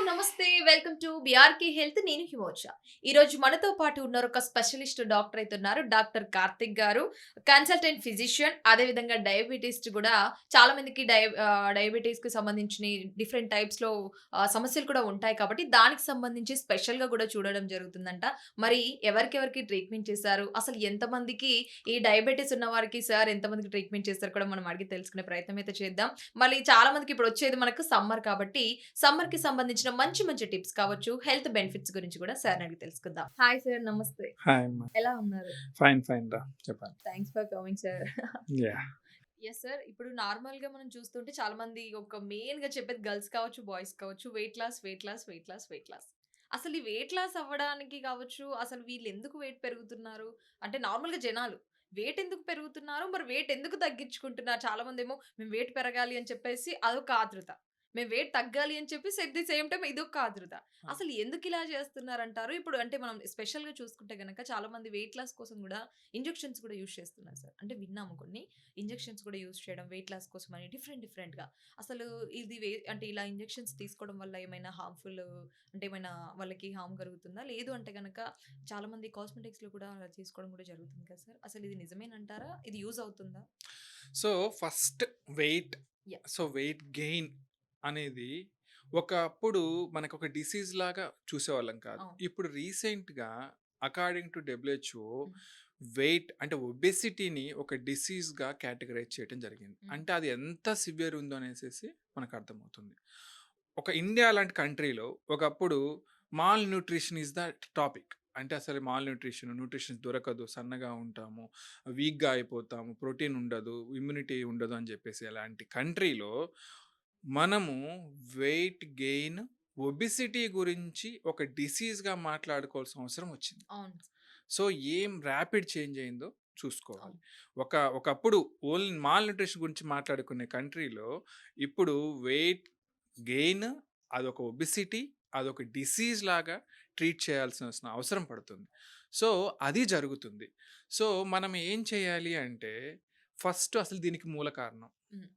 నమస్తే. Welcome to BRK health. నేను హిమోష. ఈరోజు మనతో పాటు ఉన్నారు ఒక స్పెషలిస్ట్ డాక్టర్ అయితే ఉన్నారు. డాక్టర్ కార్తిక్ గారు. Consultant physician. అదే విధంగా డయాబెటిస్ట్ కూడా చాలా మందికి డయాబెటిస్‌కి సంబంధించిన డిఫరెంట్ టైప్స్‌లో సమస్యలు కూడా ఉంటాయి కాబట్టి దానికి సంబంధించి స్పెషల్‌గా కూడా చూడడం జరుగుతుందంట. మరి ఎవరికెవరికి ట్రీట్మెంట్ చేశారు? అసలు ఎంతమందికి ఈ డయాబెటిస్ ఉన్న వారికి సార్ ఎంతమందికి ట్రీట్మెంట్ చేశారో కూడా మనం అడిగి తెలుసుకునే ప్రయత్నం అయితే చేద్దాం. మళ్ళీ చాలా మందికి ఇప్పుడు వచ్చేది మనకు సమ్మర్ కాబట్టి సమ్మర్‌కి సంబంధించిన మంచి మంచి టిప్స్ కావచ్చు, హెల్త్ బెనిఫిట్స్ గురించి కూడా సార్‌ని అడిగి తెలుసుకుందాం. Hi sir. నమస్తే. హాయ్ అమ్మ. ఎలా ఉన్నారు? ఫైన్ ఫైన్ రా చెప్పండి. Thanks for coming sir. Yeah! Yes sir. ఇప్పుడు నార్మల్‌గా మనం చూస్తుంటే చాలా మంది ఒక మెయిన్‌గా చెప్పేది గర్ల్స్ కావచ్చు, బాయ్స్ కావచ్చు weight loss, weight loss, weight loss, weight loss. అసలు ఈ వెయిట్ లాస్ అవ్వడానికి కావచ్చు, అసలు వీళ్ళు ఎందుకు వెయిట్ పెరుగుతున్నారు? అంటే నార్మల్‌గా జనాలు వెయిట్ ఎందుకు పెరుగుతున్నారు? మరి వెయిట్ ఎందుకు తగ్గించుకుంటున్నారు? చాలా మందేమో మేము వెయిట్ పెరగాలి అని చెప్పేసి అదొక ఆతృత. మేము వెయిట్ తగ్గాలి అని చెప్పేసి ఎట్ ది సేమ్ టైమ్ ఇదొక ఆతృత. అసలు ఎందుకిలా చేస్తున్నారంటారు? ఇప్పుడు అంటే మనం స్పెషల్‌గా చూసుకుంటే గనక చాలా మంది వెయిట్ లాస్ కోసం గూడా ఇంజెక్షన్స్ కూడా యూజ్ చేస్తున్నారు సార్. అంటే విన్నాము కొన్ని. ఇంజెక్షన్స్ కూడా యూజ్ చేయడం వెయిట్ లాస్ కోసమని డిఫరెంట్‌గా. అసలు ఇది అంటే ఇలా ఇంజెక్షన్స్ తీసుకోవడం వల్ల ఏమైనా హార్మ్‌ఫుల్ అంటే ఏమైనా వాళ్ళకి హార్మ్ కలుగుతుందా? లేదు అంటే గనక చాలా మంది కాస్మెటిక్స్‌లో కూడా అలా చేసుకోవడం కూడా జరుగుతుంది కదా సార్. అసలు ఇది నిజమేనంటారా? ఇది యూజ్ అవుతుందా? So, first weight yeah! Weight gain అనేది ఒకప్పుడు మనకొక డిసీజ్ లాగా చూసేవాళ్ళం కాదు. అవును. ఇప్పుడు రీసెంట్‌గా అకార్డింగ్ టు డబ్ల్యూహెచ్‌ఓ హ్మ్. వెయిట్ అంటే ఒబెసిటీని ఒక డిసీజ్‌గా కేటగరైజ్ చేయడం జరిగింది. హ్మ్. అంటే అది ఎంత సివియర్ ఉందో అనేసేసి మనకు అర్థమవుతుంది. ఒక ఇండియా లాంటి కంట్రీలో ఒకప్పుడు mall nutrition is the topic. అంటే అసలు మాల్ న్యూట్రిషన్ దొరకదు, సన్నగా ఉంటాము, వీక్‌గా అయిపోతాము, ప్రోటీన్ ఉండదు, ఇమ్యూనిటీ ఉండదు అని చెప్పేసి అలాంటి కంట్రీలో మనము వెయిట్ గెయిన్, ఒబెసిటీ గురించి ఒక డిసీజ్‌గా మాట్లాడుకోవాల్సిన అవసరం వచ్చింది. అవును. సో, ఏం ర్యాపిడ్ చేంజ్ అయిందో చూసుకోవాలి. అవును. ఒకప్పుడు ఓన్లీ మాల్ న్యూట్రిషన్ గురించి మాట్లాడుకునే కంట్రీలో ఇప్పుడు వెయిట్ గెయిన్, అదొక ఒబెసిటీ, అదొక డిసీజ్ లాగా ట్రీట్ చేయాల్సిన అవసరం పడుతుంది. సో, అది జరుగుతుంది. సో, మనం ఏం చేయాలి అంటే ఫస్ట్ అసలు దీనికి మూల కారణం. హ్మ్.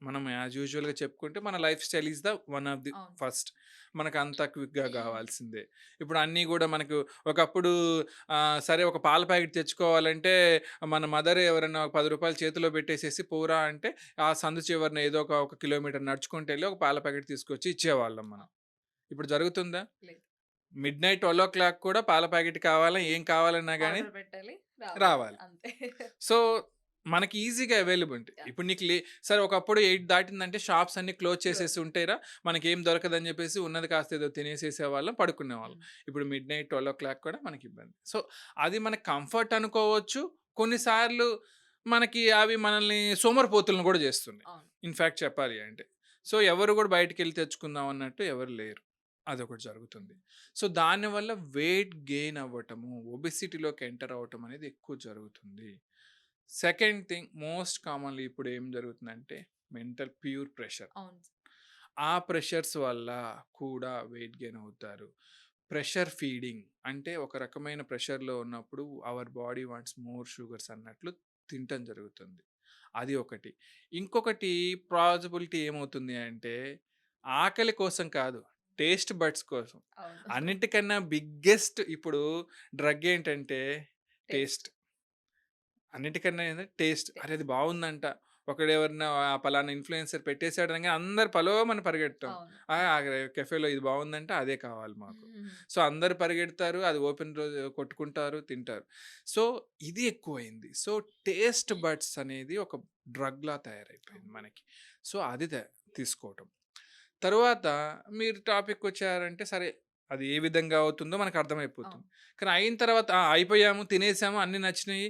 మనం యాజ్ యూజువల్‌గా చెప్పుకుంటే మన life style is the one of the అవును. ఫస్ట్. మనకంతా క్విక్‌గా గావాల్సిందే. ఇప్పుడు అన్నీ గూడా మనకు ఒకప్పుడు సరే ఒక పాల ప్యాకెట్ తెచ్చుకోవాలంటే మన మదర్ ఎవరైనా ఒక రూ. 10 చేతిలో పెట్టేసేసి పోరా అంటే ఆ సందు చివరన ఏదో ఒక కిలోమీటర్ నడుచుకుంటెళ్ళి ఒక పాల ప్యాకెట్ తీసుకొచ్చి ఇచ్చేవాళ్ళం ఆ! మనం. ఇప్పుడు జరుగుతుందా? లేదు. మిడ్‌నైట్ 12:00 కూడా పాల ప్యాకెట్ కావాలా, ఏం కావాలన్నా గాని ఆర్డర్ పెట్టాలి. రావాలి. రావాలి. అంతే. సో, మనకి ఈజీగా అవైలబిలిటీ. యాహ్! ఇప్పుడు నీకు సరే ఒకప్పుడు 8 దాటిందంటే షాప్స్ అన్నీ క్లోజ్ క్లోజ్. చేసేసి ఉంటాయిరా, మనకేం దొరకదని జెప్పేసి ఉన్నది కాస్త ఏదో తినేసేసేవాళ్ళం, పడుకునేవాళ్ళం. హ్మ్. ఇప్పుడు మిడ్‌నైట్ 12:00 కూడా మనకిబ్బంది. సో, అది మనకి కంఫర్ట్ అనుకోవచ్చు. కొన్నిసార్లు మనకి అవి మనల్ని సోమరిపోతులను గూడా జేస్తున్నాయి. అవును. ఇన్‌ఫాక్ట్ చెప్పాలి అంటే. సో, ఎవరు గూడా బయటికెళ్ళి తెచ్చుకుందాం అన్నట్టు ఎవరు లేరు. అదొకటి జరుగుతుంది. హ్మ్. సో, దానివల్ల వెయిట్ గెయిన్ అవ్వటము, ఒబెసిటీలోకి ఎంటర్ అవ్వటం అనేది ఎక్కువ జరుగుతుంది. సెకండ్ థింగ్ మోస్ట్ కామన్‌లీ ఇప్పుడు ఏం జరుగుతుందంటే ప్యూర్ ప్రెషర్. అవును. ఆ ప్రెషర్స్ వల్ల కూడా వెయిట్ గెయిన్ అవుతారు. ప్రెషర్ ఫీడింగ్ అంటే ఒక రకమైన ప్రెషర్‌లో ఉన్నప్పుడు our body wants more sugars అన్నట్లు తినటం జరుగుతుంది. అది ఒకటి. ఇంకొకటి పాజిబిలిటీ ఏమవుతుంది అంటే ఆకలి కోసం కాదు, టేస్ట్ బడ్స్ కోసం. అవును. అన్నిటికన్నా బిగ్గెస్ట్ ఇప్పుడు డ్రగ్ ఏంటంటే టేస్ట్. టేస్ట్. అన్నిటికన్నా ఏందంటే టేస్ట్. అరే! టేస్ట్. అది బావుందంట. ఒకడెవరన్నా పలానా ఇన్‌ఫ్లుయెన్సర్ పెట్టేసాడు అనంగానే అందరూ పలోమని పరిగెట్టటం. అవును. ఆ కెఫేలో ఇది బావుందంటే అదే కావాలి మాకు. హ్మ్. సో, అందరూ పరిగెడతారు. అది ఓపెన్ రోజు కొట్టుకుంటారు, తింటారు. సో, ఇది ఎక్కువైంది. సో, టేస్ట్ బడ్స్ అనేది ఒక డ్రగ్‌లా తయారైపోయింది అవును. మనకి. సో, అది తీసుకోవటం. తరువాత మీరు టాపిక్‌కొచ్చారంటే సరే, అది ఏ విధంగా అవుతుందో మనకు అర్థమైపోతుంది. అవును. కానీ అయిన తర్వాత అయిపోయాము, తినేసాము, అన్నీ నచ్చినాయి.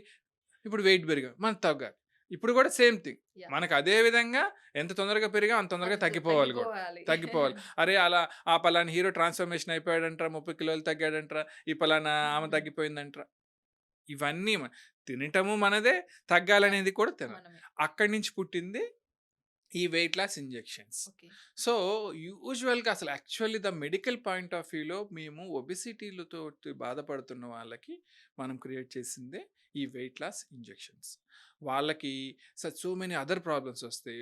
ఇప్పుడు వెయిట్ పెరిగాం. మనం తగ్గాలి. ఇప్పుడు కూడా సేమ్ థింగ్. యాహ్! మనకు అదే విధంగా ఎంత తొందరగా పెరిగామో అంత తొందరగా తగ్గిపోవాలి గూడా. తగ్గిపోవాలి. తగ్గిపోవాలి. అరే! అలా ఆ పలానా హీరో ట్రాన్స్‌ఫర్మేషన్ అయిపోయాడంట్రా, 30 కిలోలు తగ్గాడంట్రా, ఈ పలానా ఆమె హ్మ్. తగ్గిపోయిందంట్రా. ఇవన్నీ తినటము మనదే, యాహ్! తగ్గాలనేది కూడా తినాలి. మనమే. అక్కడి నుంచి పుట్టింది ఈ weight loss injections. Okay. So, యూజువల్‌గా అసలు actually the medical point of వ్యూలో మేము ఒబెసిటీలతోటి బాధపడుతున్న వాళ్ళకి మనం క్రియేట్ చేసిందే ఈ వెయిట్ లాస్ ఇంజెక్షన్స్. వాళ్ళకి సో మెనీ అదర్ ప్రాబ్లమ్స్ వస్తాయి.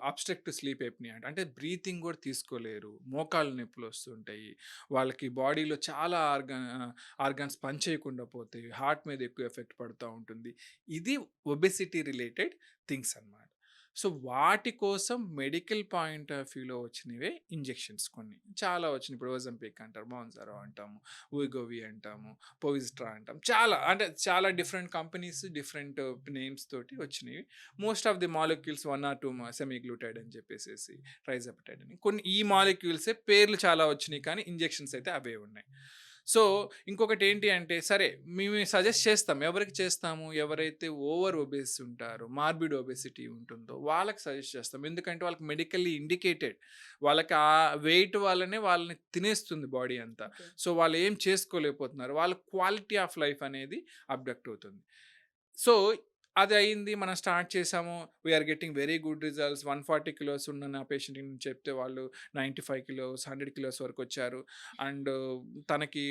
అబ్స్ట్రక్టివ్ స్లీప్ ఎప్నియా అంటే బ్రీతింగ్ కూడా తీసుకోలేరు. మోకాళ్ళ నొప్పులు వస్తుంటాయి. వాళ్ళకి బాడీలో చాలా ఆర్గాన్స్ పనిచేయకుండా పోతాయి. హార్ట్ మీద ఎక్కువ ఎఫెక్ట్ పడుతూ ఉంటుంది. ఇది ఒబెసిటీ రిలేటెడ్ థింగ్స్ అన్నమాట. సో, వాటి కోసం మెడికల్ పాయింట్ ఆఫ్ వ్యూలో వచ్చినవే ఇంజెక్షన్స్ కొన్ని. చాలా వచ్చినాయి. ఇప్పుడు ఓజంపిక్ అంటారు, మౌన్జారో అంటాము, ఊయిగోవి అంటాము, పోవిస్ట్రా అంటాం. చాలా అంటే చాలా డిఫరెంట్ కంపెనీస్, డిఫరెంట్ నేమ్స్ తోటి వచ్చినవి. Most of the molecules 1 or 2 semaglutide అని చెప్పేసేసి, ట్రైజెపటైడ్ అని. కొన్ని ఈ మాలిక్యూల్సే పేర్లు చాలా వచ్చినాయి కానీ ఇంజెక్షన్స్ అయితే అవే ఉన్నాయి. సో, ఇంకొకటి ఏంటి అంటే సరే మేము సజెస్ట్ చేస్తాం. ఎవరికి చేస్తాము? ఎవరైతే ఓవర్ ఒబేస్ ఉంటారో, మార్బిడ్ ఒబెసిటీ ఉంటుందో వాళ్ళకి సజెస్ట్ చేస్తాం. ఎందుకంటే వాళ్ళకి మెడికల్లీ ఇండికేటెడ్. వాళ్ళకి ఆ వెయిట్ వల్లనే వాళ్ళని తినేస్తుంది బాడీ అంతా. ఓకే. సో, వాళ్ళు ఏం చేసుకోలేకపోతున్నారు. వాళ్ళ క్వాలిటీ ఆఫ్ లైఫ్ అనేది అబ్డక్ట్ అవుతుంది. సో, అది అయింది. మనం స్టార్ట్ చేసాము. We're getting very good results. 140 kilos ఉన్న నా పేషెంట్‌కి చెప్తే వాళ్ళు 95 కిలోస్, 100 కిలోస్ వరకొచ్చారు. అండ్ తనకి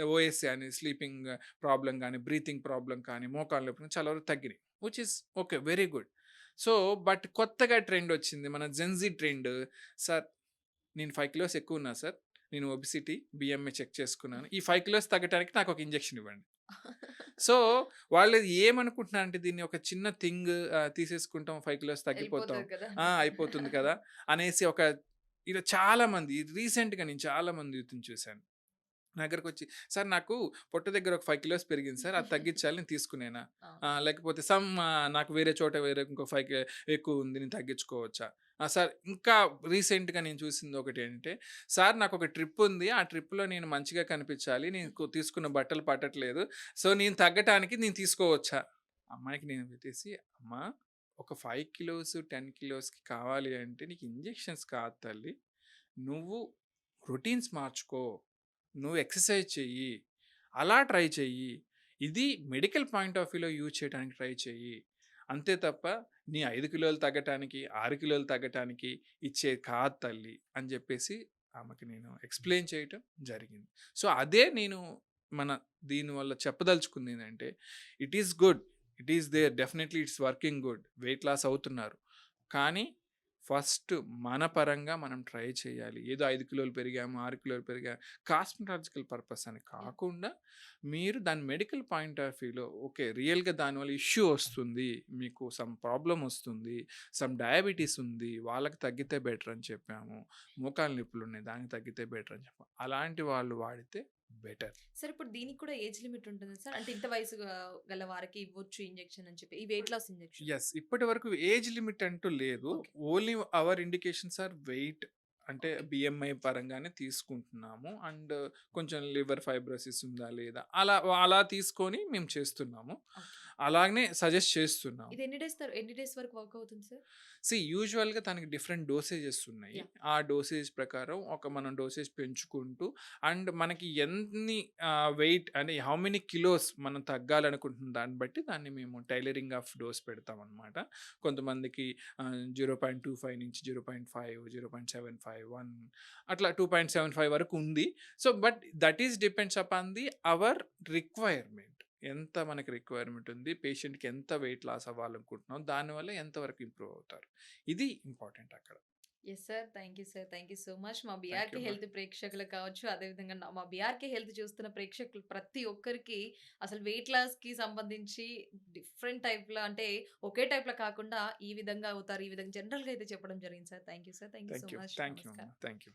ఓఎస్‌ఏ అని స్లీపింగ్ ప్రాబ్లమ్ గానీ, బ్రీతింగ్ ప్రాబ్లమ్ కానీ, మోకాళ్ళ నొప్పి కానీ చాలా వరకు తగ్గినాయి. Which is okay. Very good. So, but కొత్తగా ట్రెండ్ వచ్చింది. మన జెన్‌జీ ట్రెండ్. సార్ నేను 5 కిలోస్ ఎక్కువున్నా సార్. నేను ఒబెసిటీ, బిఎంఐ చెక్ చేసుకున్నాను. ఈ 5 కిలోస్ తగ్గటానికి నాకొక ఇంజెక్షన్ ఇవ్వండి. సో, వాళ్ళు ఏమనుకుంటున్నారంటే దీన్ని ఒక చిన్న థింగ్ తీసేసుకుంటాం 5 కిలోస్ తగ్గిపోతాం. ఎళ్ళిపోతది కదా! అయిపోతుంది కదా! అనేసి ఒక ఇలా చాలామంది రీసెంట్‌గా నేను చాలామంది యూత్‌ని చూశాను. నా దగ్గరకొచ్చి సార్ నాకు పొట్ట దగ్గర ఒక 5 కిలోస్ పెరిగింది సార్. అది తగ్గించాలి నేను తీసుకునేనా? అవును. లేకపోతే నాకు వేరే చోట ఇంకో 5 ఎక్కువ ఉంది నేను తగ్గించుకోవచ్చా? సార్ ఇంకా రీసెంట్‌గా నేను చూసింది ఒకటేంటంటే, సార్ నాకొక ట్రిప్ ఉంది. ఆ ట్రిప్‌లో నేను మంచిగా కనిపించాలి. నేను తీసుకున్న బట్టలు పట్టట్లేదు. సో, నేను తగ్గటానికి నేను తీసుకోవచ్చా? అమ్మాయికి నేను పెట్టేసి, అమ్మా ఒక 5 కిలోస్, 10 కిలోస్‌కి కావాలి అంటే నీకు ఇంజెక్షన్స్ కాదు తల్లి. నువ్వు రొటీన్స్ మార్చుకో. నువ్వు ఎక్సర్సైజ్ చెయ్యి. అలా ట్రై చెయ్యి. ఇది మెడికల్ పాయింట్ ఆఫ్ వ్యూలో యూజ్ చేయడానికి ట్రై చెయ్యి. అంతే తప్ప నీ 5 కిలోలు తగ్గటానికి, 6 కిలోలు తగ్గటానికి ఇచ్చేది కాదు తల్లి అని జెప్పేసి ఆమెకి నేను ఎక్స్‌ప్లెయిన్ చేయటం జరిగింది. సో, అదే నేను మన దీనివల్ల చెప్పదలుచుకుందేంటంటే, it is good. It is there. Definitely it's working good. Weight loss అవుతున్నారు. కానీ ఫస్ట్ మన పరంగా మనం ట్రై చేయాలి. ఏదో 5 కిలోలు పెరిగాము, 6 కిలోలు పెరిగాము కాస్మెటాలజికల్ పర్పస్ అని యాహ్! కాకుండా మీరు దాని మెడికల్ పాయింట్ ఆఫ్ వ్యూలో ఓకే. రియల్‌గా దానివల్ల ఇష్యూ వస్తుంది. మీకు సమ్ ప్రాబ్లమ్ వస్తుంది. సమ్ డయాబెటిస్ ఉంది. వాళ్ళకి తగ్గితే బెటర్ అని చెప్పాము. మోకాళ్ళ నొప్పులున్నాయి. దానికి తగ్గితే బెటర్ అని చెప్పాము. అలాంటి వాళ్ళు వాడితే బెటర్. సార్ ఇప్పుడు దీనికి కూడా ఏజ్ లిమిట్ ఉంటుందా సార్? అంటే ఇంత వయసు గల వారికి ఇవ్వచ్చు ఇంజెక్షన్ అని చెప్పి. ఈ వెయిట్ లాస్ ఇంజెక్షన్. యెస్. ఇప్పటి వరకు ఏజ్ లిమిట్ అంటూ లేదు. Okay. Only our indications are weight. అంటే ఓకే. బిఎంఐ పరంగానే తీసుకుంటున్నాము. అండ్ కొంచెం లివర్ ఫైబ్రోసిస్ ఉందా లేదా అలా అలా తీసుకొని మేము చేస్తున్నాము. ఓకే. అలాగనే సజెస్ట్ చేస్తున్నాము. ఇది ఎన్ని డేస్ వరకు వర్క్ అవుతుంది సార్? యూజువల్‌గా తనకి డిఫరెంట్ డోసేజెస్ ఉన్నాయి. యాహ్! ఆ డోసేజ్ ప్రకారం మనం డోసేజ్ పెంచుకుంటూ అండ్ మనకి ఎన్ని వెయిట్ అంటే హౌ మెనీ కిలోస్ మనం తగ్గాలనుకుంటున్న దాన్ని బట్టి దాన్ని మేము టైలరింగ్ ఆఫ్ డోస్ పెడతామనమాట. కొంతమందికి 0.25 నుంచి 0.5, 0.75, 1 అట్లా 2.75 వరకు ఉంది. So, but that is depends upon our requirement. ఎంత మనకి రిక్వైర్మెంట్ ఉంది, పేషెంట్‌కి ఎంత వెయిట్ లాస్ అవ్వాలనుకుంటున్నాం, దానివల్ల ఎంతవరకు ఇంప్రూవ్ అవుతారు. ఇది ఇంపార్టెంట్ అక్కడ. Yes sir. Thank you sir. Thank you so much. మా థాంక్ యూ బీఆర్‌కే అమ్మా. హెల్త్ ప్రేక్షకులకు కావచ్చు, అదేవిధంగా మా బీఆర్‌కే హెల్త్ చూస్తున్న ప్రేక్షకులు ప్రతి ఒక్కరికి అసలు వెయిట్ లాస్‌కి సంబంధించి డిఫరెంట్ టైప్‌లో అంటే ఒకే టైప్‌లో కాకుండా ఈ విధంగా అవుతారు, ఈ విధంగా జనరల్‌గా అయితే చెప్పడం జరిగింది sir. Thank you sir. Thank you so much. Thank you అమ్మా. నమస్కారం. Thank you.